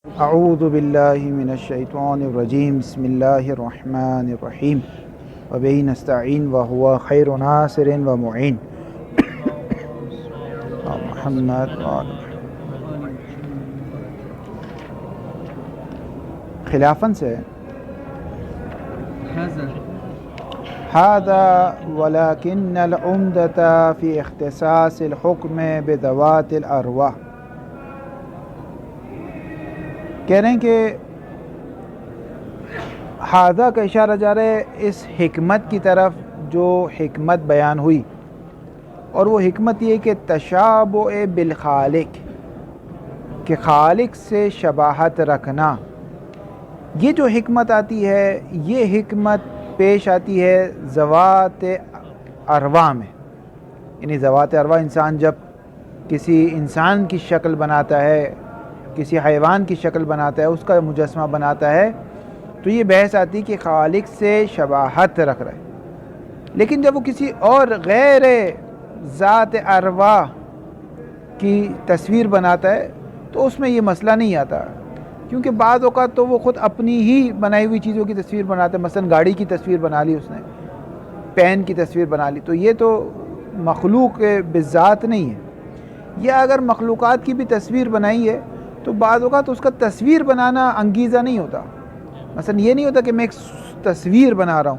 اعوذ باللہ من الشیطان الرجیم بسم اللہ الرحمن الرحیم وبہ نستعین وہو خیر ناصر ومعین محمد خلافاً سے هذا ولكن العمدة في اختصاص الحكم بذوات الارواح. کہہ رہے ہیں کہ ہذا کا اشارہ جا رہا ہے اس حکمت کی طرف جو حکمت بیان ہوئی، اور وہ حکمت یہ کہ تشابہ بالخالق، کہ خالق سے شباہت رکھنا. یہ جو حکمت آتی ہے یہ حکمت پیش آتی ہے ذوات ارواح میں. یعنی ذوات ارواح، انسان جب کسی انسان کی شکل بناتا ہے، کسی حیوان کی شکل بناتا ہے، اس کا مجسمہ بناتا ہے، تو یہ بحث آتی کہ خالق سے شباہت رکھ رہا ہے. لیکن جب وہ کسی اور غیر ذات ارواح کی تصویر بناتا ہے تو اس میں یہ مسئلہ نہیں آتا، کیونکہ بعض اوقات تو وہ خود اپنی ہی بنائی ہوئی چیزوں کی تصویر بناتا ہے. مثلا گاڑی کی تصویر بنا لی اس نے، پین کی تصویر بنا لی، تو یہ تو مخلوق بذات نہیں ہے. یا اگر مخلوقات کی بھی تصویر بنائی ہے تو بعض اوقات اس کا تصویر بنانا انگیزہ نہیں ہوتا. مثلا یہ نہیں ہوتا کہ میں ایک تصویر بنا رہا ہوں،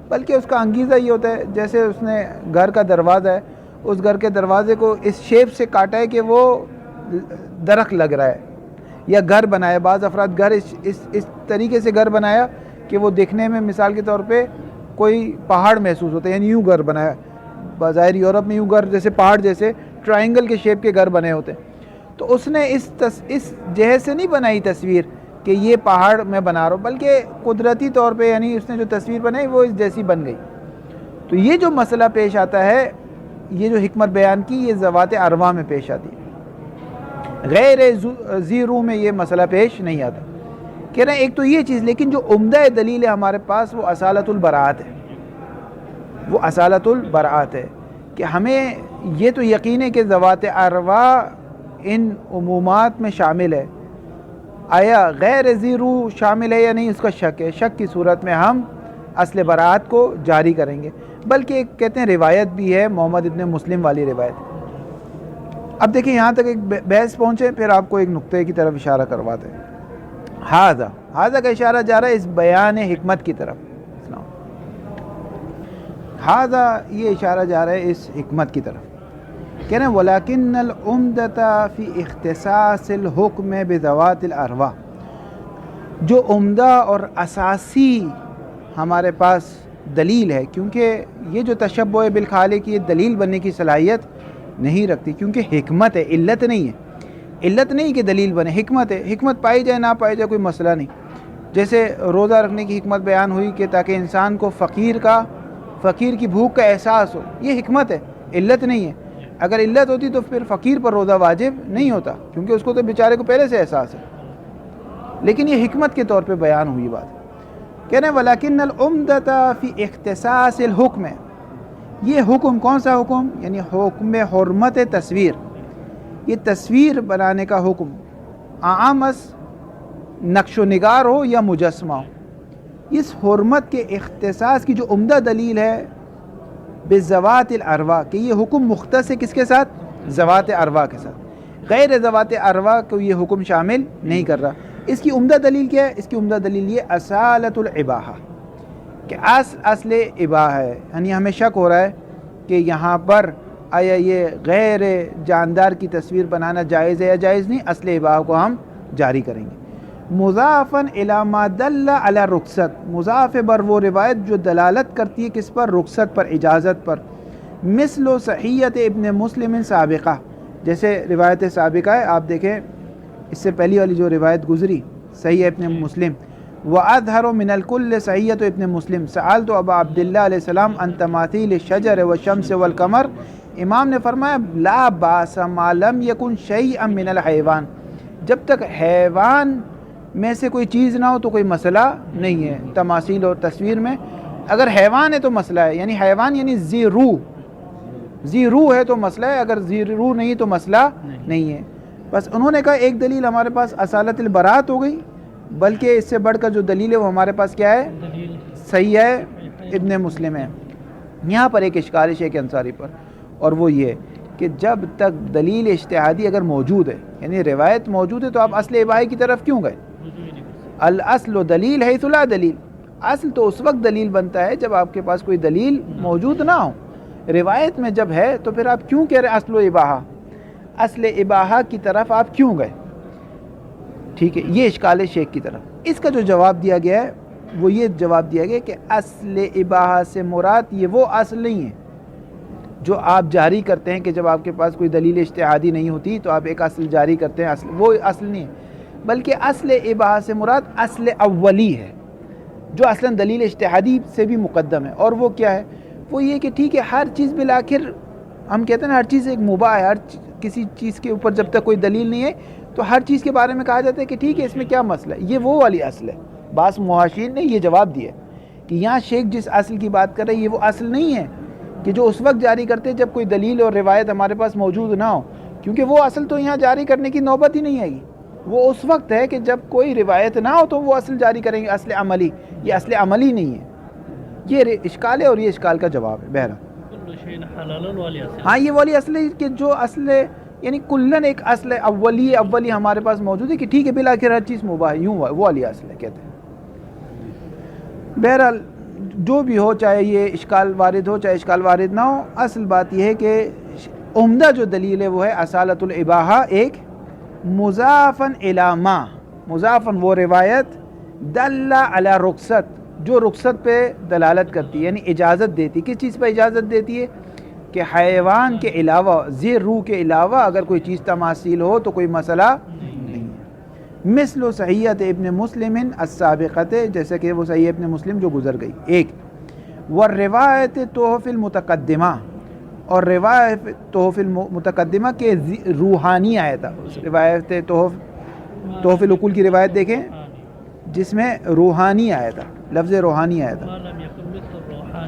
بلکہ اس کا انگیزہ یہ ہوتا ہے جیسے اس نے گھر کا دروازہ ہے، اس گھر کے دروازے کو اس شیپ سے کاٹا ہے کہ وہ درخت لگ رہا ہے. یا گھر بنایا، بعض افراد گھر اس طریقے سے گھر بنایا کہ وہ دیکھنے میں مثال کے طور پہ کوئی پہاڑ محسوس ہوتا ہے، یعنی یوں گھر بنایا. بظاہر یورپ میں یوں گھر جیسے پہاڑ جیسے ٹرائنگل کے شیپ کے گھر بنے ہوتے ہیں. تو اس نے اس جہت سے نہیں بنائی تصویر کہ یہ پہاڑ میں بنا رہا ہوں، بلکہ قدرتی طور پہ یعنی اس نے جو تصویر بنائی وہ اس جیسی بن گئی. تو یہ جو مسئلہ پیش آتا ہے، یہ جو حکمت بیان کی، یہ ذوات ارواح میں پیش آتی ہے. غیر ذی روح میں یہ مسئلہ پیش نہیں آتا. کہہ رہے ہیں ایک تو یہ چیز، لیکن جو عمدہ دلیل ہے ہمارے پاس وہ اصالۃ البراءت ہے. وہ اصالۃ البراءت ہے کہ ہمیں یہ تو یقین ہے کہ ذوات ارواح ان عمومات میں شامل ہے. آیا غیر ذی روح شامل ہے یا نہیں، اس کا شک ہے. شک کی صورت میں ہم اصل براءت کو جاری کریں گے. بلکہ ایک کہتے ہیں روایت بھی ہے، محمد ابن مسلم والی روایت. اب دیکھیں یہاں تک ایک بحث پہنچے، پھر آپ کو ایک نقطے کی طرف اشارہ کرواتے ہیں. ہاذا کا اشارہ جا رہا ہے اس بیان حکمت کی طرف. ہاذا یہ اشارہ جا رہا ہے اس حکمت کی طرف. کہہ رہے ہیں وَلَكِنَّ الْعُمْدَةَ فِي اخْتِصَاصِ الْحُكْمِ بِذَوَاتِ الْأَرْوَاحِ. جو عمدہ اور اساسی ہمارے پاس دلیل ہے، کیونکہ یہ جو تشبہ بالخالق یہ دلیل بننے کی صلاحیت نہیں رکھتی، کیونکہ حکمت ہے، علت نہیں ہے. علت نہیں کہ دلیل بنے، حکمت ہے. حکمت پائی جائے نہ پائی جائے کوئی مسئلہ نہیں. جیسے روزہ رکھنے کی حکمت بیان ہوئی کہ تاکہ انسان کو فقیر کی بھوک کا احساس ہو، یہ حکمت ہے، علت نہیں ہے. اگر علت ہوتی تو پھر فقیر پر روزہ واجب نہیں ہوتا، کیونکہ اس کو تو بیچارے کو پہلے سے احساس ہے. لیکن یہ حکمت کے طور پہ بیان ہوئی بات. کہہ رہے ہیں وَلَكِنَّ الْعُمْدَةَ فِي اخْتِصَاصِ الْحُكْمِ. یہ حکم کون سا حکم؟ یعنی حکم حرمت تصویر. یہ تصویر بنانے کا حکم عامس نقش و نگار ہو یا مجسمہ ہو، اس حرمت کے اختصاص کی جو عمدہ دلیل ہے بذوات الارواح، کہ یہ حکم مختص ہے کس کے ساتھ؟ ذوات ارواح کے ساتھ. غیر ذوات ارواح کو یہ حکم شامل نہیں کر رہا. اس کی عمدہ دلیل کیا ہے؟ اس کی عمدہ دلیل یہ اصالۃ الاباحہ، کہ اصل اباحہ ہے. یعنی ہمیں شک ہو رہا ہے کہ یہاں پر آیا یہ غیر جاندار کی تصویر بنانا جائز ہے یا جائز نہیں. اصل اباحہ کو ہم جاری کریں گے. مضافاً الی ما دل علی رخصت، مضاف بر وہ روایت جو دلالت کرتی ہے کس پر؟ رخصت پر، اجازت پر. مثل صحیحۃ ابن مسلم سابقہ، جیسے روایت سابقہ ہے، آپ دیکھیں اس سے پہلی والی جو روایت گزری صحیح ابن مسلم. وَأَظْهَرُ مِنَ الْكُلِّ صحیحۃ ابن مسلم سألت ابا عبداللہ علیہ السلام عن تماثیل الشجر والشمس والقمر. امام نے فرمایا لا باس ما لم یکن شیئا من الحیوان، جب تک حیوان میں سے کوئی چیز نہ ہو تو کوئی مسئلہ نہیں ہے. تماثیل اور تصویر میں اگر حیوان ہے تو مسئلہ ہے، یعنی حیوان یعنی ذی روح ہے تو مسئلہ ہے، اگر ذی روح نہیں تو مسئلہ نہیں ہے. بس انہوں نے کہا ایک دلیل ہمارے پاس اصالت البراءت ہو گئی، بلکہ اس سے بڑھ کر جو دلیل ہے وہ ہمارے پاس کیا ہے؟ صحیح ہے ابن مسلم ہے۔ یہاں پر ایک اشکال ہے شیخ انصاری پر، اور وہ یہ کہ جب تک دلیل اجتہادی اگر موجود ہے، یعنی روایت موجود ہے، تو آپ اصل اباحی کی طرف کیوں گئے؟ الاصل دلیل حیث لا دلیل، اصل تو اس وقت دلیل بنتا ہے جب آپ کے پاس کوئی دلیل موجود نہ ہو۔ روایت میں جب ہے تو پھر آپ کیوں کہہ رہے اصل و اباحہ؟ اصل اباحہ کی طرف آپ کیوں گئے؟ ٹھیک ہے، یہ اشکال ہے شیخ کی طرف۔ اس کا جو جواب دیا گیا ہے وہ یہ جواب دیا گیا کہ اصل اباحہ سے مراد یہ وہ اصل نہیں ہے جو آپ جاری کرتے ہیں، کہ جب آپ کے پاس کوئی دلیل اجتہادی نہیں ہوتی تو آپ ایک اصل جاری کرتے ہیں، وہ اصل نہیں ہے، بلکہ اصل اباحہ سے مراد اصل اولی ہے جو اصلا دلیل اجتہادی سے بھی مقدم ہے۔ اور وہ کیا ہے؟ وہ یہ کہ ٹھیک ہے ہر چیز بالآخر ہم کہتے ہیں نا ہر چیز ایک مباح ہے، کسی چیز کے اوپر جب تک کوئی دلیل نہیں ہے تو ہر چیز کے بارے میں کہا جاتا ہے کہ ٹھیک ہے اس میں کیا مسئلہ ہے، یہ وہ والی اصل ہے۔ بعض محاشین نے یہ جواب دیا کہ یہاں شیخ جس اصل کی بات کر رہے ہیں یہ وہ اصل نہیں ہے کہ جو اس وقت جاری کرتے جب کوئی دلیل اور روایت ہمارے پاس موجود نہ ہو، کیونکہ وہ اصل تو یہاں جاری کرنے کی نوبت ہی نہیں آئے گی، وہ اس وقت ہے کہ جب کوئی روایت نہ ہو تو وہ اصل جاری کریں گے، اصل عملی۔ یہ اصل عملی نہیں ہے، یہ اشکال ہے اور یہ اشکال کا جواب ہے۔ بہرحال ہاں یہ والی اصل ہے کہ جو اصل یعنی کلن ایک اصل اولی ہمارے پاس موجود ہے کہ ٹھیک ہے بالآخر ہر چیز مباح ہے، یوں وہ والی اصل ہے کہتے ہیں۔ بہرحال جو بھی ہو، چاہے یہ اشکال وارد ہو چاہے اشکال وارد نہ ہو، اصل بات یہ ہے کہ عمدہ جو دلیل ہے وہ ہے اصالت الاباحہ، ایک مضافن الی ما، مضافن وہ روایت دل علی رخصت جو رخصت پہ دلالت کرتی ہے، یعنی اجازت دیتی۔ کس چیز پہ اجازت دیتی ہے؟ کہ حیوان کے علاوہ، زیر روح کے علاوہ اگر کوئی چیز تماثیل ہو تو کوئی مسئلہ نہیں ہے۔ مثل صحیحۃ ابن مسلم السابقۃ، جیسے کہ وہ صحیح ابن مسلم جو گزر گئی۔ ایک والروایت تحف المتقدمہ، اور روایت تحف المتقدمہ کے روحانی آیا تھا، روایت تحف العقول کی روایت دیکھیں جس میں روحانی آیا تھا، لفظ روحانی آیا تھا،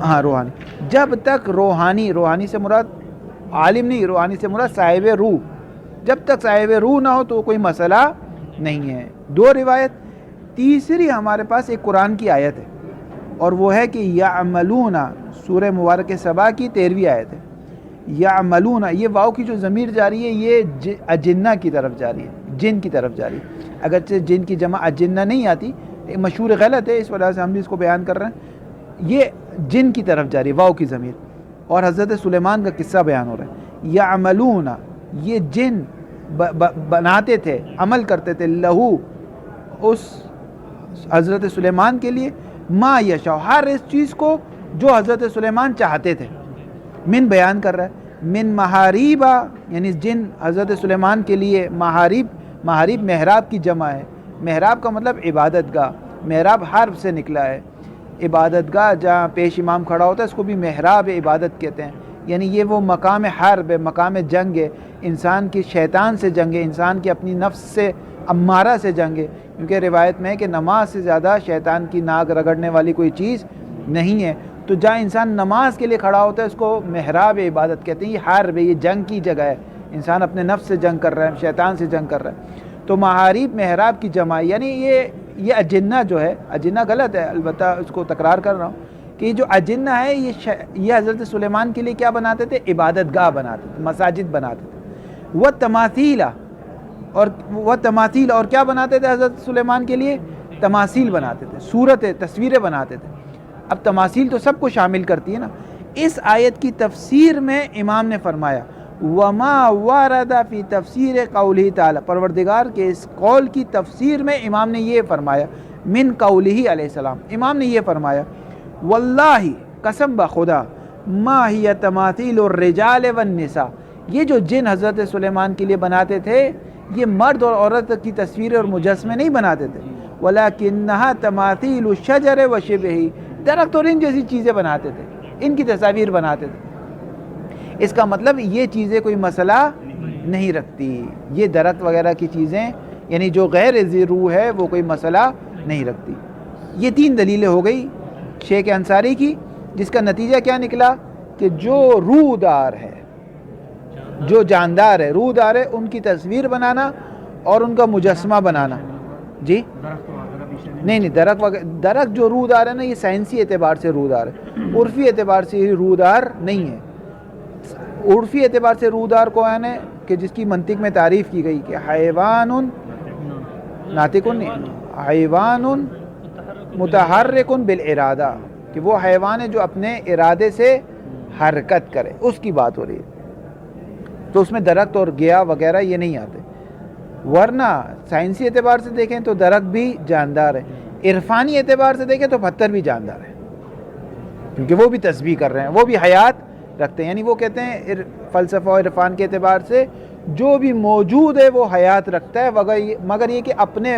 ہاں روحانی۔ جب تک روحانی سے مراد عالم نہیں، روحانی سے مراد صاحب روح، جب تک صاحب روح نہ ہو تو کوئی مسئلہ نہیں ہے۔ دو روایت۔ تیسری ہمارے پاس ایک قرآن کی آیت ہے اور وہ ہے کہ یعملون، سورہ مبارک سبا کی 13ویں آیت ہے۔ یعملون، یہ واو کی جو ضمیر جاری ہے یہ اجنہ کی طرف جاری ہے، جن کی طرف جاری ہے، اگرچہ جن کی جمع اجنہ نہیں آتی، مشہور غلط ہے، اس وجہ سے ہم بھی اس کو بیان کر رہے ہیں۔ یہ جن کی طرف جاری ہے، واو کی ضمیر، اور حضرت سلیمان کا قصہ بیان ہو رہا ہے۔ یعملون، یہ جن بناتے تھے، عمل کرتے تھے، لہو اس حضرت سلیمان کے لیے، ما یشاء، ہر اس چیز کو جو حضرت سلیمان چاہتے تھے۔ من بیان کر رہا ہے، من محاریبہ، یعنی جن حضرت سلیمان کے لیے محاریب محراب کی جمع ہے۔ محراب کا مطلب عبادت گاہ، محراب حرب سے نکلا ہے، عبادت گاہ جہاں پیش امام کھڑا ہوتا ہے اس کو بھی محراب عبادت کہتے ہیں، یعنی یہ وہ مقام حرب ہے، مقام جنگ ہے، انسان کی شیطان سے جنگ ہے، انسان کی اپنی نفس سے امارہ سے جنگ ہے، کیونکہ روایت میں ہے کہ نماز سے زیادہ شیطان کی ناک رگڑنے والی کوئی چیز نہیں ہے۔ تو جہاں انسان نماز کے لیے کھڑا ہوتا ہے اس کو محراب عبادت کہتے ہیں، یہ حرب ہے، یہ جنگ کی جگہ ہے، انسان اپنے نفس سے جنگ کر رہا ہے، شیطان سے جنگ کر رہا ہے۔ تو محاریب محراب کی جمع، یعنی یہ اجنہ جو ہے، اجنہ غلط ہے البتہ اس کو تکرار کر رہا ہوں، کہ یہ جو اجنہ ہے یہ حضرت سلیمان کے لیے کیا بناتے تھے؟ عبادت گاہ بناتے تھے، مساجد بناتے تھے۔ وہ تماثیل اور کیا بناتے تھے حضرت سلیمان کے لیے؟ تماثیل بناتے تھے، صورتیں، تصویریں بناتے تھے۔ اب تماثیل تو سب کو شامل کرتی ہے نا۔ اس آیت کی تفسیر میں امام نے فرمایا وما ورد فی تفسیر قولہ تعالی، پروردگار کے اس قول کی تفسیر میں امام نے یہ فرمایا، من قولہ علیہ السلام، امام نے یہ فرمایا واللہ، قسم بخدا، ما ہی تماثیل الرجال والنساء، یہ جو جن حضرت سلیمان کے لیے بناتے تھے یہ مرد اور عورت کی تصویریں اور مجسمے نہیں بناتے تھے، ولکنھا تماثیل الشجر وشبہ، درخت اور ان جیسی چیزیں بناتے تھے، ان کی تصاویر بناتے تھے۔ اس کا مطلب یہ چیزیں کوئی مسئلہ نہیں رکھتی، یہ درخت وغیرہ کی چیزیں یعنی جو غیر ذی روح ہے وہ کوئی مسئلہ نہیں رکھتی۔ یہ 3 دلیلیں ہو گئی شیخ انصاری کی، جس کا نتیجہ کیا نکلا کہ جو روح دار ہے جو جاندار ہے، روح دار ہے، ان کی تصویر بنانا اور ان کا مجسمہ بنانا. جی نہیں درخت جو روح دار ہے نا، یہ سائنسی اعتبار سے روح دار ہے، عرفی اعتبار سے یہ روح دار نہیں ہے. عرفی اعتبار سے روح دار کون ہے کہ جس کی منطق میں تعریف کی گئی کہ حیوان ناطق حیوان متحرک بالارادہ، کہ وہ حیوان ہے جو اپنے ارادے سے حرکت کرے، اس کی بات ہو رہی ہے. تو اس میں درخت اور گیا وغیرہ یہ نہیں آتے. ورنہ سائنسی اعتبار سے دیکھیں تو درخت بھی جاندار ہے، عرفانی اعتبار سے دیکھیں تو پتھر بھی جاندار ہے، کیونکہ وہ بھی تسبیح کر رہے ہیں، وہ بھی حیات رکھتے ہیں. یعنی وہ کہتے ہیں فلسفہ و عرفان کے اعتبار سے جو بھی موجود ہے وہ حیات رکھتا ہے، مگر یہ کہ اپنے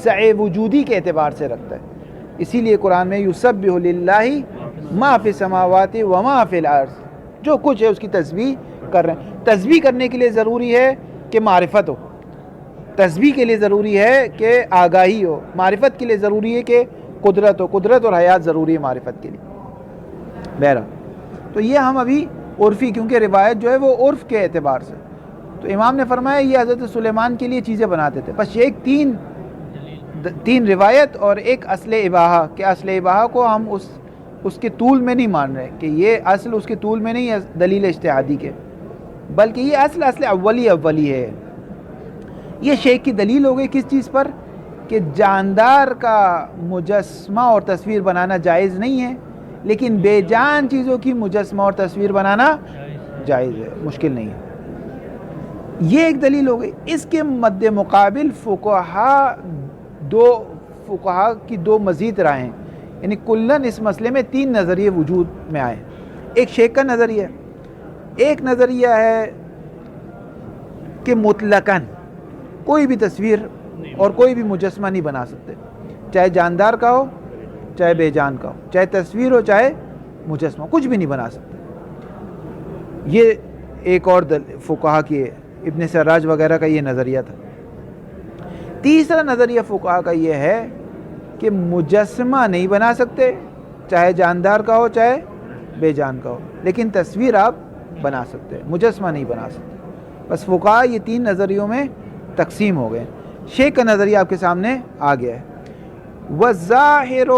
سعی وجودی کے اعتبار سے رکھتا ہے. اسی لیے قرآن میں یسبح للہ ما فی السماوات و ما فی الارض، جو کچھ ہے اس کی تسبیح کر رہے ہیں. تسبیح کرنے کے لیے ضروری ہے کہ معرفت ہو، تسبیح کے لیے ضروری ہے کہ آگاہی ہو، معرفت کے لیے ضروری ہے کہ قدرت ہو، قدرت اور حیات ضروری ہے معرفت کے لیے. بہرحال تو یہ ہم ابھی عرفی، کیونکہ روایت جو ہے وہ عرف کے اعتبار سے، تو امام نے فرمایا یہ حضرت سلیمان کے لیے چیزیں بناتے تھے. بس ایک تین روایت اور ایک اصل اباحہ، کہ اصل اباحہ کو ہم اس کے طول میں نہیں مان رہے کہ یہ اصل اس کے طول میں نہیں ہے دلیل اجتہادی کے، بلکہ یہ اصل اولی ہے. یہ شیخ کی دلیل ہو گئی کس چیز پر؟ کہ جاندار کا مجسمہ اور تصویر بنانا جائز نہیں ہے، لیکن بے جان چیزوں کی مجسمہ اور تصویر بنانا جائز ہے، مشکل نہیں ہے. یہ ایک دلیل ہو گئی. اس کے مد مقابل فقہا کی دو مزید رائے ہیں، یعنی کلن اس مسئلے میں تین نظریے وجود میں آئے. ایک شیخ کا نظریہ، ایک نظریہ ہے کہ مطلقاً کوئی بھی تصویر اور کوئی بھی مجسمہ نہیں بنا سکتے، چاہے جاندار کا ہو چاہے بے جان کا ہو، چاہے تصویر ہو چاہے مجسمہ، کچھ بھی نہیں بنا سکتے. یہ ایک اور فقہا کی، ابن سراج وغیرہ کا یہ نظریہ تھا. تیسرا نظریہ فقہا کا یہ ہے کہ مجسمہ نہیں بنا سکتے، چاہے جاندار کا ہو چاہے بے جان کا ہو، لیکن تصویر آپ بنا سکتے ہیں، مجسمہ نہیں بنا سکتے. بس فقہا یہ تین نظریوں میں تقسیم ہو گئے. شیخ کا نظریہ آپ کے سامنے آ گیا ہے. وَالظَّاهِرُ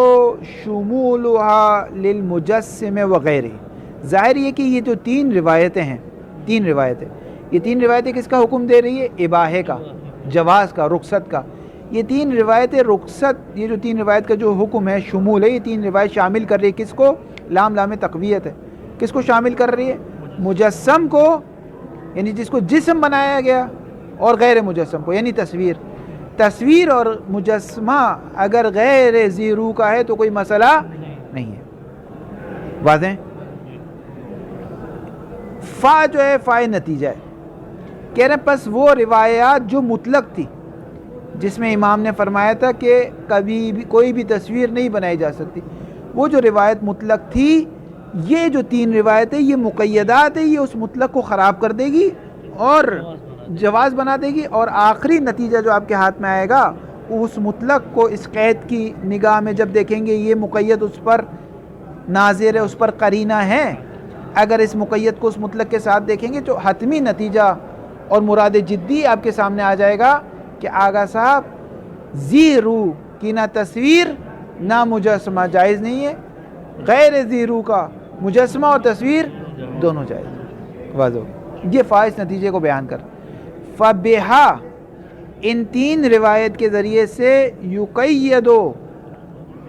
شُمُولُهَا لِلْمُجَسِّمِ وَغَيْرِهِ، ظاہر یہ کہ یہ جو تین روایتیں ہیں، یہ تین روایتیں کس کا حکم دے رہی ہے؟ اباحے کا، جواز کا، رخصت کا. یہ تین روایتیں رخصت، یہ جو تین روایت کا جو حکم ہے، شمول ہے، یہ تین روایت شامل کر رہی ہے کس کو؟ لام تقویت ہے. کس کو شامل کر رہی ہے؟ مجسم کو، یعنی جس کو جسم بنایا گیا، اور غیر مجسم کو یعنی تصویر اور مجسمہ اگر غیر ذی روح کا ہے تو کوئی مسئلہ نہیں ہے. واضح؟ فا جو ہے فائے نتیجہ ہے. کہہ رہے ہیں پس وہ روایات جو مطلق تھی، جس میں امام نے فرمایا تھا کہ کبھی بھی کوئی بھی تصویر نہیں بنائی جا سکتی، وہ جو روایت مطلق تھی، یہ جو تین روایتیں یہ مقیدات ہے، یہ اس مطلق کو خراب کر دے گی اور جواز بنا دے گی. اور آخری نتیجہ جو آپ کے ہاتھ میں آئے گا، اس مطلق کو اس قید کی نگاہ میں جب دیکھیں گے یہ مقید اس پر ناظر ہے، اس پر قرینہ ہے، اگر اس مقید کو اس مطلق کے ساتھ دیکھیں گے تو حتمی نتیجہ اور مراد جدی آپ کے سامنے آ جائے گا کہ آغا صاحب ذی روح کی نہ تصویر نہ مجسمہ جائز نہیں ہے، غیر ذی روح کا مجسمہ اور تصویر دونوں جائز. واضح یہ فائز نتیجے کو بیان کر. فبہا، ان تین روایت کے ذریعے سے یقیدو،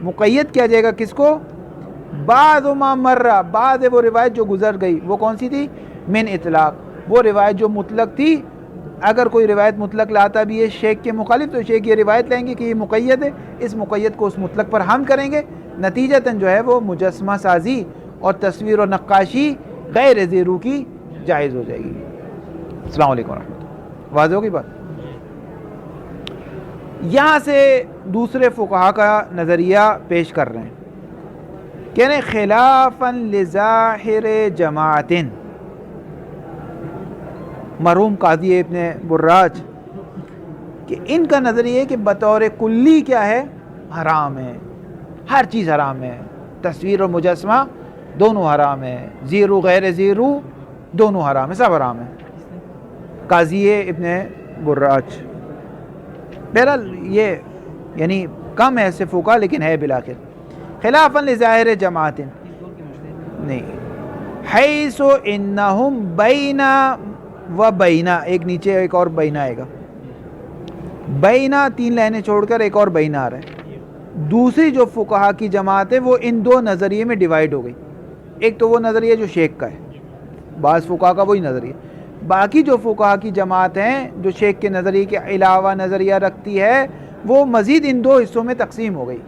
مقید کیا جائے گا کس کو؟ بعض ما مرہ، بعض وہ روایت جو گزر گئی. وہ کون سی تھی؟ من اطلاق، وہ روایت جو مطلق تھی. اگر کوئی روایت مطلق لاتا بھی ہے شیخ کے مخالف تو شیخ یہ روایت لیں گے کہ یہ مقید ہے، اس مقید کو اس مطلق پر ہم کریں گے، نتیجتاً جو ہے وہ مجسمہ سازی اور تصویر و نقاشی غیر ذی روح کی جائز ہو جائے گی. السلام علیکم ورحمۃ اللہ. واضح ہوگی بات؟ یہاں سے دوسرے فقہا کا نظریہ پیش کر رہے ہیں، کہہ رہے ہیں خلافاً لظاہر جماعت، مرحوم قاضی ابن براج، کہ ان کا نظریہ ہے کہ بطور کلی کیا ہے؟ حرام ہے، ہر چیز حرام ہے، تصویر اور مجسمہ دونوں حرام ہے، ذی روح غیر ذی روح دونوں حرام ہے، سب حرام ہے. قاضی ابن براج. بہرحال یہ یعنی کم ہے ایسے فقہ لیکن ہے بالآخر. خلافاً لظاہر جماعت نہیں حیث انہم بینا و بینا، ایک نیچے ایک اور بینا آئے گا، بینا 3 لائنیں چھوڑ کر ایک اور بینا آ رہا ہے. دوسری جو فقہا کی جماعت ہے وہ ان 2 نظریے میں ڈیوائیڈ ہو گئی. ایک تو وہ نظریہ جو شیخ کا ہے، بعض فقہا کا وہی نظریہ. باقی جو فقہا کی جماعت ہیں جو شیخ کے نظریے کے علاوہ نظریہ رکھتی ہے وہ مزید ان 2 حصوں میں تقسیم ہو گئی.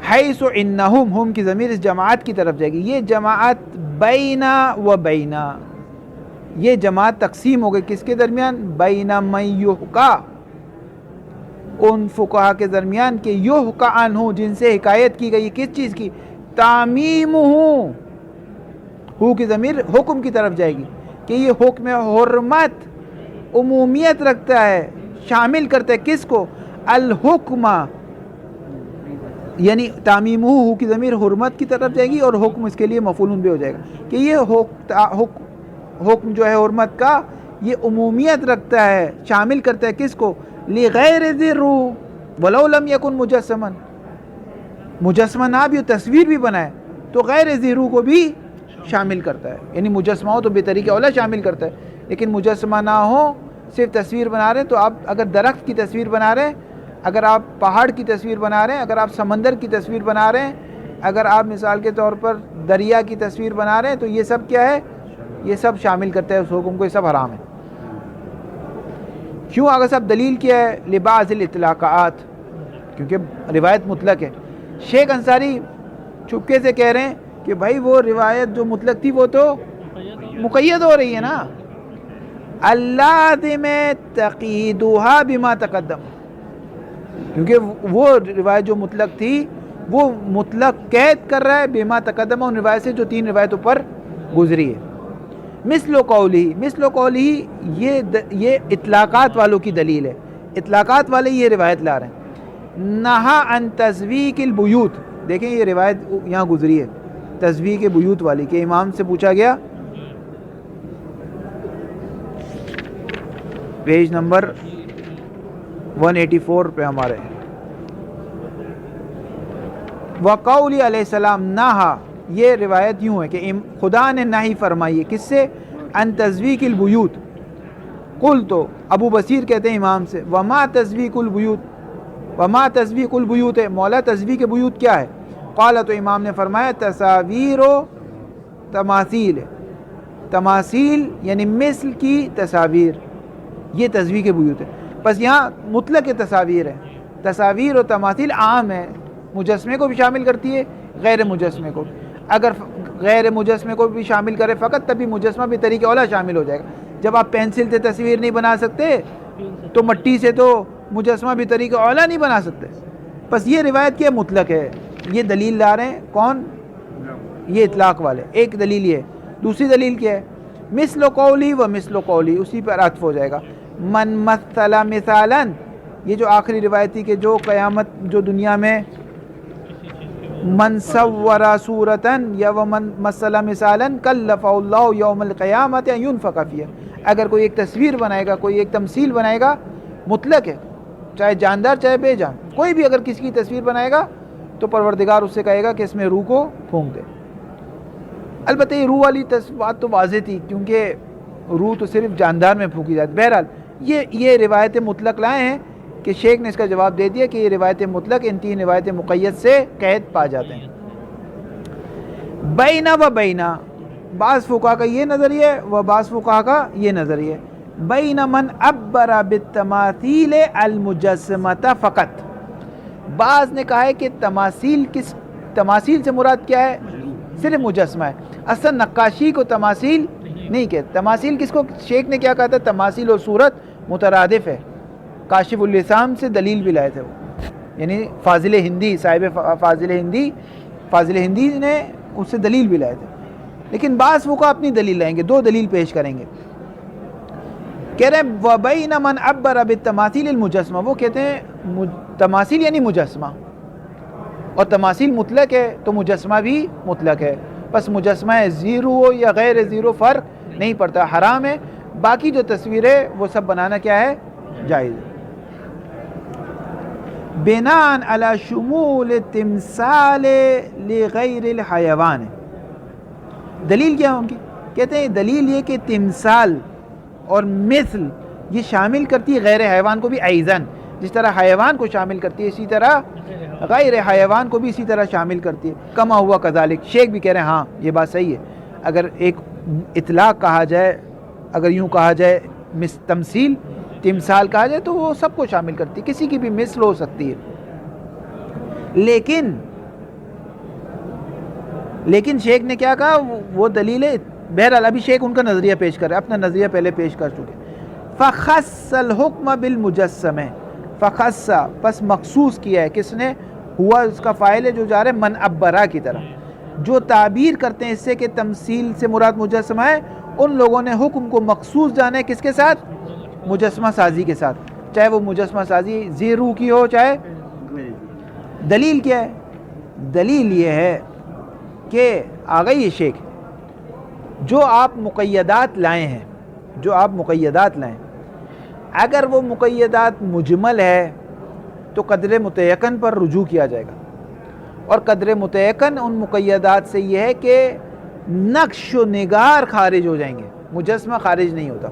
حیث انہم، ہم کی ضمیر اس جماعت کی طرف جائے گی. یہ جماعت بینا و بینا، یہ جماعت تقسیم ہو گئی کس کے درمیان؟ بینا من یحکا، ان فقہا کے درمیان کہ یحکا عنہ، جن سے حکایت کی گئی کس چیز کی؟ تعمیمہ، ہو کی ضمیر حکم کی طرف جائے گی کہ یہ حکم حرمت عمومیت رکھتا ہے، شامل کرتا ہے کس کو؟ الحکمہ، یعنی تعمیمہ ہو کی ضمیر حرمت کی طرف جائے گی اور حکم اس کے لیے مفعول بھی ہو جائے گا کہ یہ حکم جو ہے حرمت کا یہ عمومیت رکھتا ہے، شامل کرتا ہے کس کو؟ لغیر ذی الروح ولو لم یکن مجسما، مجسمہ نہ بھی ہو، تصویر بھی بنائے تو غیر ذی روح کو بھی شامل کرتا ہے. یعنی مجسمہ ہو تو بے طریقہ اولا شامل کرتا ہے، لیکن مجسمہ نہ ہو، صرف تصویر بنا رہے ہیں تو آپ اگر درخت کی تصویر بنا رہے ہیں، اگر آپ پہاڑ کی تصویر بنا رہے ہیں، اگر آپ سمندر کی تصویر بنا رہے ہیں، اگر آپ مثال کے طور پر دریا کی تصویر بنا رہے ہیں تو یہ سب کیا ہے؟ یہ سب شامل کرتا ہے اس حکم کو، یہ سب حرام ہے. کیوں؟ اگر صاحب دلیل کیا ہے؟ لبعض الاطلاقات، کیونکہ روایت مطلق ہے. شیخ انصاری چپکے سے کہہ رہے ہیں کہ بھائی وہ روایت جو مطلق تھی وہ تو مقید ہو رہی ہے نا. اللازم تقییدها بما تقدم، کیونکہ وہ روایت جو مطلق تھی وہ مطلق قید کر رہا ہے بما تقدم، ان روایت سے جو 3 روایتوں پر گزری ہے. مثل قولی یہ اطلاقات والوں کی دلیل ہے. اطلاقات والے یہ روایت لا رہے ہیں. نہا عن تزویق البیوت، دیکھیں یہ روایت یہاں گزری ہے تزویق بیوت والی، کہ امام سے پوچھا گیا، پیج نمبر 184 پہ ہمارے، وقول علیہ السلام نہا، یہ روایت یوں ہے کہ خدا نے نہی فرمائی ہے کس سے؟ ان تزویق البیوت. قل تو ابو بصیر کہتے ہیں امام سے، وما تزویق البیوت، وما تزویق البیوت ہے مولا تزویق بیوت کیا ہے؟ قال، تو امام نے فرمایا تصاویر و تماثیل، تماثیل یعنی مثل کی تصاویر، یہ تزویق بیوت ہے. بس یہاں مطلق تصاویر ہے، تصاویر و تماثیل عام ہے، مجسمے کو بھی شامل کرتی ہے غیر مجسمے کو. اگر غیر مجسمے کو بھی شامل کرے فقط تبھی مجسمہ بھی طریقہ اولا شامل ہو جائے گا. جب آپ پینسل سے تصویر نہیں بنا سکتے تو مٹی سے تو مجسمہ بھی طریقہ اولا نہیں بنا سکتے. بس یہ روایت کیا مطلق ہے، یہ دلیل لا رہے ہیں کون؟ یہ اطلاق والے. ایک دلیل یہ ہے. دوسری دلیل کیا ہے؟ مثل قولی و مثل قولی، اسی پر عطف ہو جائے گا. من مثل مثالا، یہ جو آخری روایت تھی کہ جو قیامت جو دنیا میں من صور صورتا یا ومن مثل مثالا کلف اللہ یوم القیامت ان ينفخ فیہ، اگر کوئی ایک تصویر بنائے گا، کوئی ایک تمثیل بنائے گا، مطلق ہے، چاہے جاندار چاہے بے جان، کوئی بھی اگر کسی کی تصویر بنائے گا تو پروردگار اس سے کہے گا کہ اس میں روح کو پھونک دے. البتہ یہ روح والی بات تو واضح تھی کیونکہ روح تو صرف جاندار میں پھونکی جاتی. بہرحال یہ روایت مطلق لائے ہیں کہ شیخ نے اس کا جواب دے دیا کہ یہ روایت مطلق ان 3 روایت مقید سے قید پا جاتے ہیں. بینا و بینا، بعض فقہا کا یہ نظریہ ہے و بعض فقہا کا یہ نظریہ ہے. بین من عبر بالتماثیل المجسمۃ فقط، بعض نے کہا ہے کہ تماثیل سے مراد کیا ہے؟ صرف مجسمہ ہے. اصلا نقاشی کو تماثیل نہیں کہتے. تماثیل کس کو؟ شیخ نے کیا کہا تھا؟ تماثیل اور صورت مترادف ہے. کاشف اللسان سے دلیل بھی لائے تھے وہ، یعنی فاضل ہندی، صاحب فاضل ہندی نے اس سے دلیل بھی لائے تھے. لیکن بعض فقہا اپنی دلیل لائیں گے، 2 دلیل پیش کریں گے. کہہ رہے ہیں وَبَيْنَ مَنْ عَبَّرَ بِالتَّمَاثِيلِ الْمُجَسْمَةِ، وہ کہتے ہیں تماثیل یعنی مجسمہ، اور تماثیل مطلق ہے تو مجسمہ بھی مطلق ہے. بس مجسمہ ہے زیرو ہو یا غیر زیرو فرق نہیں پڑتا، حرام ہے. باقی جو تصویر ہے وہ سب بنانا کیا ہے؟ جائز ہے۔ بناء علی شمول تمثال لغیر الحیوان، دلیل کیا ہے ان کی؟ کہتے ہیں دلیل یہ کہ تمثال اور مثل یہ شامل کرتی ہے غیر حیوان کو بھی ایزن، جس طرح حیوان کو شامل کرتی ہے اسی طرح غیر حیوان کو بھی اسی طرح شامل کرتی ہے۔ کما ہوا کذالک، شیخ بھی کہہ رہے ہیں ہاں یہ بات صحیح ہے، اگر ایک اطلاق کہا جائے، اگر یوں کہا جائے تمثیل تمثال کہا جائے تو وہ سب کو شامل کرتی ہے، کسی کی بھی مثل ہو سکتی ہے۔ لیکن شیخ نے کیا کہا؟ وہ دلیل ہے، بہرحال ابھی شیخ ان کا نظریہ پیش کر رہے ہیں، اپنا نظریہ پہلے پیش کر چکے۔ فخص الحکم بالمجسم، فخص پس مخصوص کیا ہے، کس نے؟ ہوا اس کا فاعل ہے جو جا رہا ہے من ابرا کی طرح، جو تعبیر کرتے ہیں اس سے کہ تمثیل سے مراد مجسمہ ہے، ان لوگوں نے حکم کو مخصوص جانا ہے کس کے ساتھ؟ مجسمہ سازی کے ساتھ، چاہے وہ مجسمہ سازی زیرو کی ہو چاہے۔ دلیل کیا ہے؟ دلیل یہ ہے کہ آگئی شیخ جو آپ مقیدات لائے ہیں، جو آپ مقیدات لائیں، اگر وہ مقیدات مجمل ہے تو قدر متیقن پر رجوع کیا جائے گا، اور قدر متیقن ان مقیدات سے یہ ہے کہ نقش و نگار خارج ہو جائیں گے، مجسمہ خارج نہیں ہوتا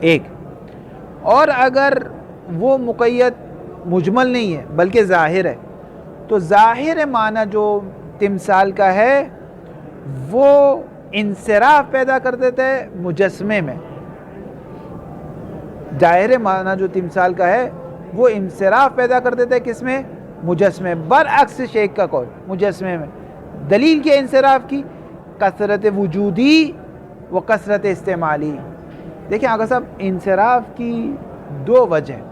ایک۔ اور اگر وہ مقید مجمل نہیں ہے بلکہ ظاہر ہے تو ظاہر معنی جو تمثال کا ہے وہ انصراف پیدا کر دیتا ہے مجسمے میں، ظاہر معنی جو تمثال کا ہے وہ انصراف پیدا کر دیتا ہے کس میں؟ مجسمے، برعکس شیخ کا قول مجسمے میں۔ دلیل کیا انصراف کی؟ کثرت وجودی و کثرت استعمالی۔ دیکھیں آقا صاحب، انصراف کی دو وجہ ہیں،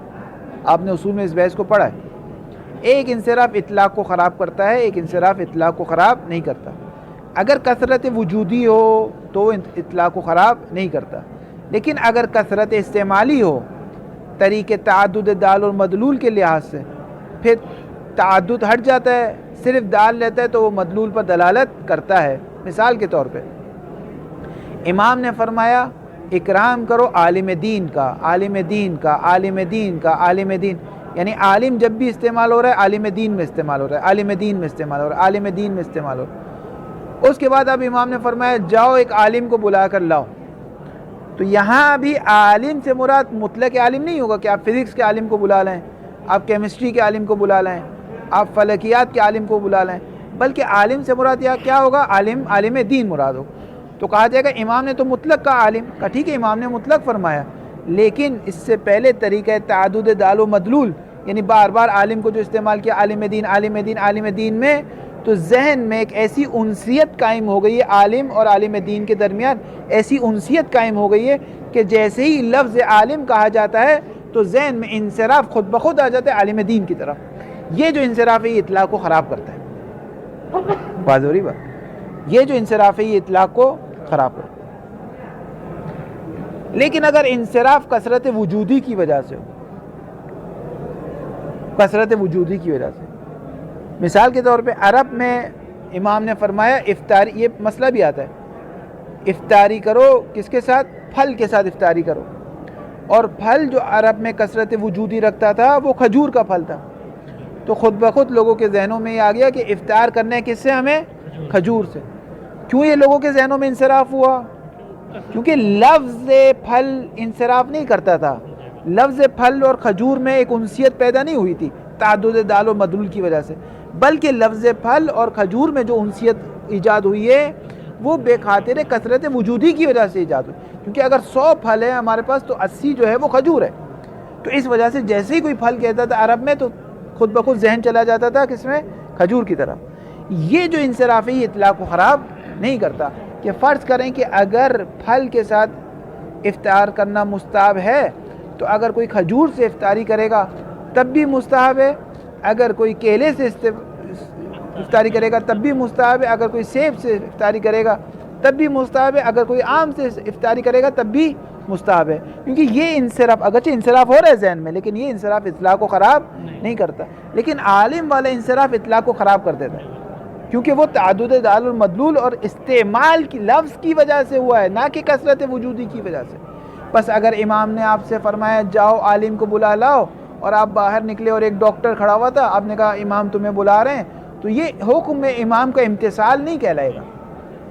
آپ نے اصول میں اس بحث کو پڑھا ہے۔ ایک انصراف اطلاق کو خراب کرتا ہے، ایک انصراف اطلاق کو خراب نہیں کرتا۔ اگر کثرت وجودی ہو تو اطلاق کو خراب نہیں کرتا، لیکن اگر کثرت استعمالی ہو طریق تعدد دال اور مدلول کے لحاظ سے، پھر تعدد ہٹ جاتا ہے، صرف دال لیتا ہے تو وہ مدلول پر دلالت کرتا ہے۔ مثال کے طور پہ امام نے فرمایا اکرام کرو عالم دین کا، عالم دین کا، عالم دین کا، عالم دین، یعنی عالم جب بھی استعمال ہو رہا ہے عالم دین میں استعمال ہو رہا ہے، عالم دین میں استعمال ہو رہا ہے، عالم دین میں استعمال ہو رہا ہے۔ اس کے بعد اب امام نے فرمایا جاؤ ایک عالم کو بلا کر لاؤ، تو یہاں بھی عالم سے مراد مطلق عالم نہیں ہوگا کہ آپ فزکس کے عالم کو بلا لیں، آپ کیمسٹری کے عالم کو بلا لیں، آپ فلکیات کے عالم کو بلا لیں، بلکہ عالم سے مراد یا کیا ہوگا؟ عالم دین مراد ہو۔ تو کہا جائے گا امام نے تو مطلق کا عالم کا، ٹھیک ہے امام نے مطلق فرمایا، لیکن اس سے پہلے طریقہ تعدد دال و مدلول، یعنی بار بار عالم کو جو استعمال کیا عالم دین عالم دین عالم دین میں، تو ذہن میں ایک ایسی انسیت قائم ہو گئی ہے عالم اور عالم دین کے درمیان، ایسی انسیت قائم ہو گئی ہے کہ جیسے ہی لفظ عالم کہا جاتا ہے تو ذہن میں انصراف خود بخود آ جاتا ہے عالم دین کی طرف۔ یہ جو انصراف ہے یہ اطلاق کو خراب کرتا ہے، واضح ہو رہی بات؟ یہ جو انصراف ہے یہ اطلاق کو خراب کرتا ہے۔ لیکن اگر انصراف کثرت وجودی کی وجہ سے ہو، کثرت وجودی کی وجہ سے، مثال کے طور پہ عرب میں امام نے فرمایا افطاری، یہ مسئلہ بھی آتا ہے، افطاری کرو کس کے ساتھ؟ پھل کے ساتھ افطاری کرو، اور پھل جو عرب میں کثرت وجودی رکھتا تھا وہ کھجور کا پھل تھا، تو خود بخود لوگوں کے ذہنوں میں یہ آ گیا کہ افطار کرنے کس سے؟ ہمیں کھجور سے۔ کیوں یہ لوگوں کے ذہنوں میں انصراف ہوا؟ کیونکہ لفظ پھل انصراف نہیں کرتا تھا، لفظ پھل اور کھجور میں ایک انسیت پیدا نہیں ہوئی تھی تعدد دال و مدلول کی وجہ سے، بلکہ لفظ پھل اور کھجور میں جو انسیت ایجاد ہوئی ہے وہ بے خاطر کثرت وجودی کی وجہ سے ایجاد ہوئی، کیونکہ اگر 100 پھل ہیں ہمارے پاس تو 80 جو ہے وہ کھجور ہے، تو اس وجہ سے جیسے ہی کوئی پھل کہتا تھا عرب میں تو خود بخود ذہن چلا جاتا تھا کس میں؟ کھجور کی طرف۔ یہ جو انصراف ہے یہ اطلاق کو خراب نہیں کرتا، کہ فرض کریں کہ اگر پھل کے ساتھ افطار کرنا مستحب ہے تو اگر کوئی کھجور سے افطاری کرے گا تب بھی مستحب ہے، اگر کوئی کیلے سے افطاری کرے گا تب بھی مستحب ہے، اگر کوئی سیب سے افطاری کرے گا تب بھی مستحب ہے، اگر کوئی آم سے افطاری کرے گا تب بھی مستحب ہے، کیونکہ یہ انصراف اگرچہ انصراف ہو رہا ہے ذہن میں لیکن یہ انصراف اطلاق کو خراب نہیں کرتا۔ لیکن عالم والا انصراف اطلاق کو خراب کر دیتا ہے، کیونکہ وہ تعدد دال المدلول اور استعمال کی لفظ کی وجہ سے ہوا ہے، نہ کہ کثرت وجودی کی وجہ سے۔ بس اگر امام نے آپ سے فرمایا جاؤ عالم کو بلا لاؤ اور آپ باہر نکلے اور ایک ڈاکٹر کھڑا ہوا تھا، آپ نے کہا امام تمہیں بلا رہے ہیں، تو یہ حکم میں امام کا امتثال نہیں کہلائے گا.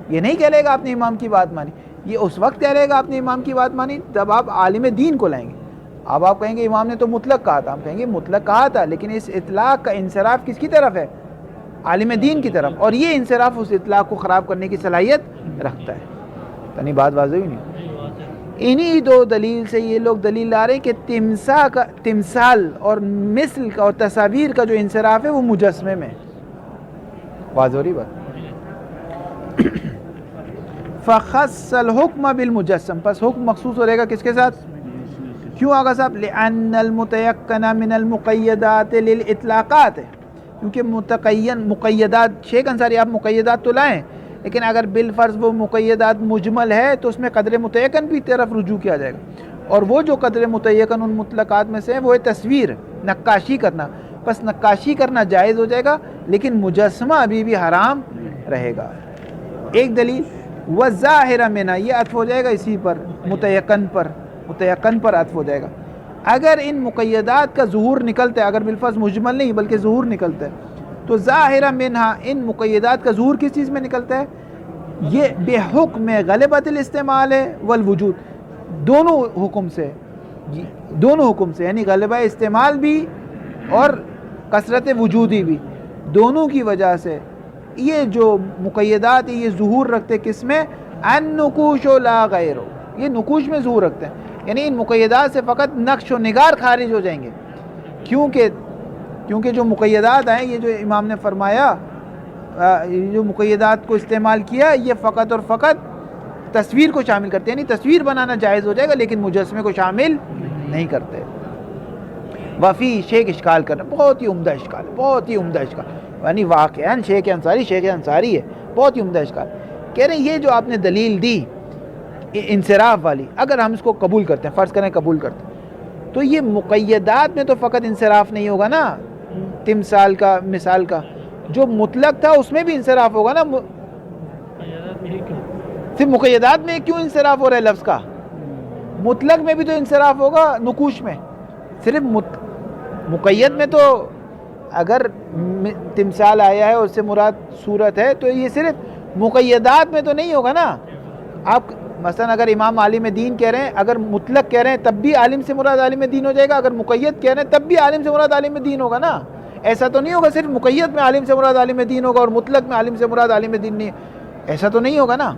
یہ نہیں کہلے گا آپ نے امام کی بات مانی. یہ اس وقت کہلے گا آپ نے امام کی بات مانی جب آپ عالم دین کو لائیں گے. اب آپ کہیں گے امام نے تو مطلق کہا تھا، ہم کہیں گے مطلق کہا تھا لیکن اس اطلاق کا انصراف کس کی طرف ہے؟ عالم دین کی طرف، اور یہ انصراف اس اطلاق کو خراب کرنے کی صلاحیت رکھتا ہے. یعنی بات واضح ہوئی نہیں؟ انہی دو دلیل سے یہ لوگ دلیل لا رہے ہیں کہ تمثال اور مثل کا اور تصاویر کا جو انصراف ہے وہ مجسمے میں. واضح ہو رہی بات؟ فخص الحکم بالمجسم، پس حکم مخصوص ہو رہے گا کس کے ساتھ؟ کیوں آگا صاحب؟ لأن المتيقن من المقیدات للاطلاقات، کیونکہ مقیدات، شیخ انصاری آپ مقیدات تو لائیں لیکن اگر بالفرض وہ مقیدات مجمل ہے تو اس میں قدر متیقن بھی طرف رجوع کیا جائے گا، اور وہ جو قدر متیقن ان مطلقات میں سے ہے وہ ہے تصویر، نقاشی کرنا. بس نقاشی کرنا جائز ہو جائے گا لیکن مجسمہ ابھی بھی حرام رہے گا. ایک دلیل وظاہر منہ، یہ عطف ہو جائے گا اسی پر، متیقن پر عطف ہو جائے گا. اگر ان مقیدات کا ظہور نکلتا ہے، اگر بالفرض مجمل نہیں بلکہ ظہور نکلتا ہے، تو ظاہر منہ، ان مقیدات کا ظہور کس چیز میں نکلتا ہے؟ یہ بے حکم غلبۃ الاستعمال ہے والوجود، دونوں حکم سے، یعنی غلبہ استعمال بھی اور کثرت وجودی بھی، دونوں کی وجہ سے یہ جو مقیدات یہ ظہور رکھتے کس میں؟ النقوش لا غیر، یہ نقوش میں ظہور رکھتے ہیں. یعنی ان مقیدات سے فقط نقش و نگار خارج ہو جائیں گے، کیونکہ جو مقیدات ہیں، یہ جو امام نے فرمایا جو مقیدات کو استعمال کیا، یہ فقط اور فقط تصویر کو شامل کرتے ہیں. یعنی تصویر بنانا جائز ہو جائے گا لیکن مجسمے کو شامل نہیں کرتے. وفی شیخ اشکال کرنا، بہت ہی عمدہ اشکال، یعنی واقعاً شیخ انصاری ہے، بہت ہی عمدہ اشکال. کہہ رہے ہیں یہ جو آپ نے دلیل دی انصراف والی، اگر ہم اس کو قبول کرتے ہیں، فرض کریں قبول کرتے ہیں، تو یہ مقیدات میں تو فقط انصراف نہیں ہوگا نا تمثال کا، مثال کا، جو مطلق تھا اس میں بھی انصراف ہوگا نا. صرف مقیدات میں کیوں انصراف ہو رہا ہے لفظ کا؟ مطلق میں بھی تو انصراف ہوگا، نقوش میں. صرف مقید میں تو اگر تمثال آیا ہے اور اس سے مراد صورت ہے تو یہ صرف مقیدات میں تو نہیں ہوگا نا. آپ مثلا اگر امام عالم دین کہہ رہے ہیں، اگر مطلق کہہ رہے ہیں تب بھی عالم سے مراد عالم دین ہو جائے گا، اگر مقید کہہ رہے ہیں تب بھی عالم سے مراد عالم دین ہوگا نا. ایسا تو نہیں ہوگا صرف مقید میں عالم سے مراد عالم دین ہوگا اور مطلق میں عالم سے مراد عالم دین نہیں، ایسا تو نہیں ہوگا نا.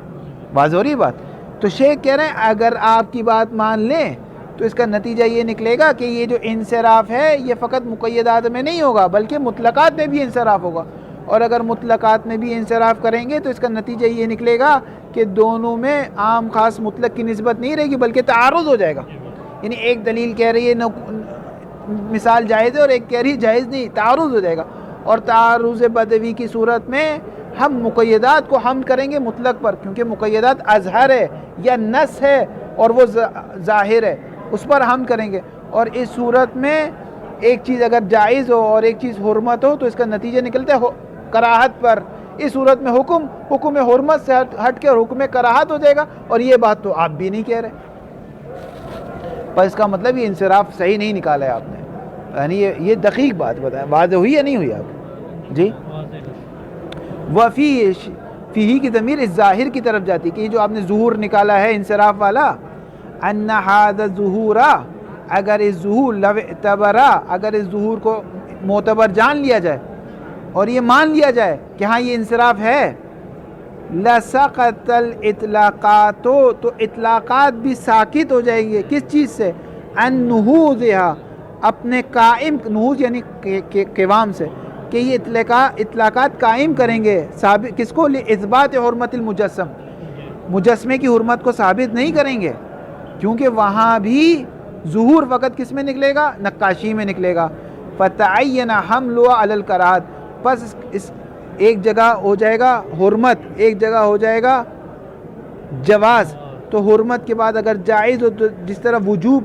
واضح ہو رہی بات؟ تو شیخ کہہ رہے ہیں اگر آپ کی بات مان لیں تو اس کا نتیجہ یہ نکلے گا کہ یہ جو انصراف ہے یہ فقط مقیدات میں نہیں ہوگا بلکہ مطلقات میں بھی انصراف ہوگا، اور اگر مطلقات میں بھی انصراف کریں گے تو اس کا نتیجہ یہ نکلے گا کہ دونوں میں عام خاص مطلق کی نسبت نہیں رہے گی بلکہ تعارض ہو جائے گا. یعنی ایک دلیل کہہ رہی ہے مثال جائز ہے اور ایک کہہ رہی ہے جائز نہیں، تعارض ہو جائے گا. اور تعارض بدوی کی صورت میں ہم مقیدات کو حمل کریں گے مطلق پر، کیونکہ مقیدات اظہر ہے یا نص ہے اور وہ ظاہر ہے، اس پر حمل کریں گے. اور اس صورت میں ایک چیز اگر جائز ہو اور ایک چیز حرمت ہو تو اس کا نتیجہ نکلتا ہے کراہت پر. اس صورت میں حکم حرمت سے ہٹ کے حکم کراہت ہو جائے گا، اور یہ بات تو آپ بھی نہیں کہہ رہے. پر اس کا مطلب یہ انصراف صحیح نہیں نکالا ہے آپ نے، یعنی یہ دقیق بات بتائیں. واضح ہوئی یا نہیں ہوئی آپ؟ جی. فی کی ضمیر اس ظاہر کی طرف جاتی کہ یہ جو آپ نے ظہور نکالا ہے انصراف والا، ان ھذا الظہور، اگر اس ظہور لو اعتبرا، اگر اس ظہور کو معتبر جان لیا جائے اور یہ مان لیا جائے کہ ہاں یہ انصراف ہے، لسقط الاطلاقات، تو اطلاقات بھی ساکت ہو جائیں گے. کس چیز سے؟ ان نہوضھا، اپنے قائم، نہوض یعنی قوام سے، کہ یہ اطلاقات قائم کریں گے ثابت کس کو؟ اثبات حرمت المجسم، مجسمے کی حرمت کو ثابت نہیں کریں گے، کیونکہ وہاں بھی ظہور فقط کس میں نکلے گا؟ نقاشی میں نکلے گا. فتعین حمل علی الکراہت، پس اس ایک جگہ ہو جائے گا حرمت، ایک جگہ ہو جائے گا جواز. تو حرمت کے بعد اگر جائز ہو تو جس طرح وجوب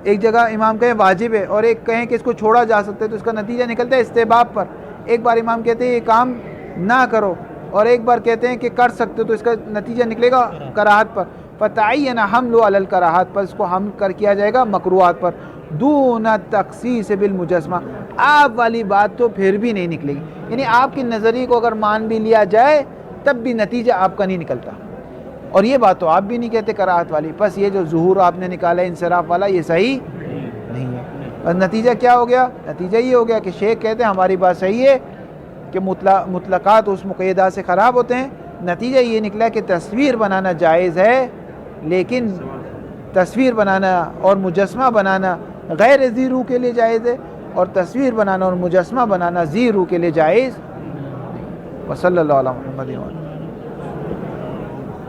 ایک جگہ امام کہیں واجب ہے اور ایک کہیں کہ اس کو چھوڑا جا سکتا ہے تو اس کا نتیجہ نکلتا ہے استحباب پر. ایک بار امام کہتے ہیں یہ کام نہ کرو اور ایک بار کہتے ہیں کہ کر سکتے ہو تو اس کا نتیجہ نکلے گا کراہت پر. فتعین حمل علی الکراہات، پر اس کو حمل کر کیا جائے گا مکروہات پر، دون تخصیص بالمجسمہ، آپ والی بات تو پھر بھی نہیں نکلے گی، یعنی آپ کی نظریے کو اگر مان بھی لیا جائے تب بھی نتیجہ آپ کا نہیں نکلتا، اور یہ بات تو آپ بھی نہیں کہتے کراہت والی، بس یہ جو ظہور آپ نے نکالا انصراف والا یہ صحیح نہیں ہے۔ اور نتیجہ کیا ہو گیا؟ نتیجہ یہ ہو گیا کہ شیخ کہتے ہیں ہماری بات صحیح ہے کہ مطلقات اس مقیدات سے خراب ہوتے ہیں، نتیجہ یہ نکلا کہ تصویر بنانا جائز ہے، لیکن تصویر بنانا اور مجسمہ بنانا غیر ذی روح کے لیے جائز ہے، اور تصویر بنانا اور مجسمہ بنانا ذی روح کے لیے جائز۔ وصلی اللہ علیہ محمد۔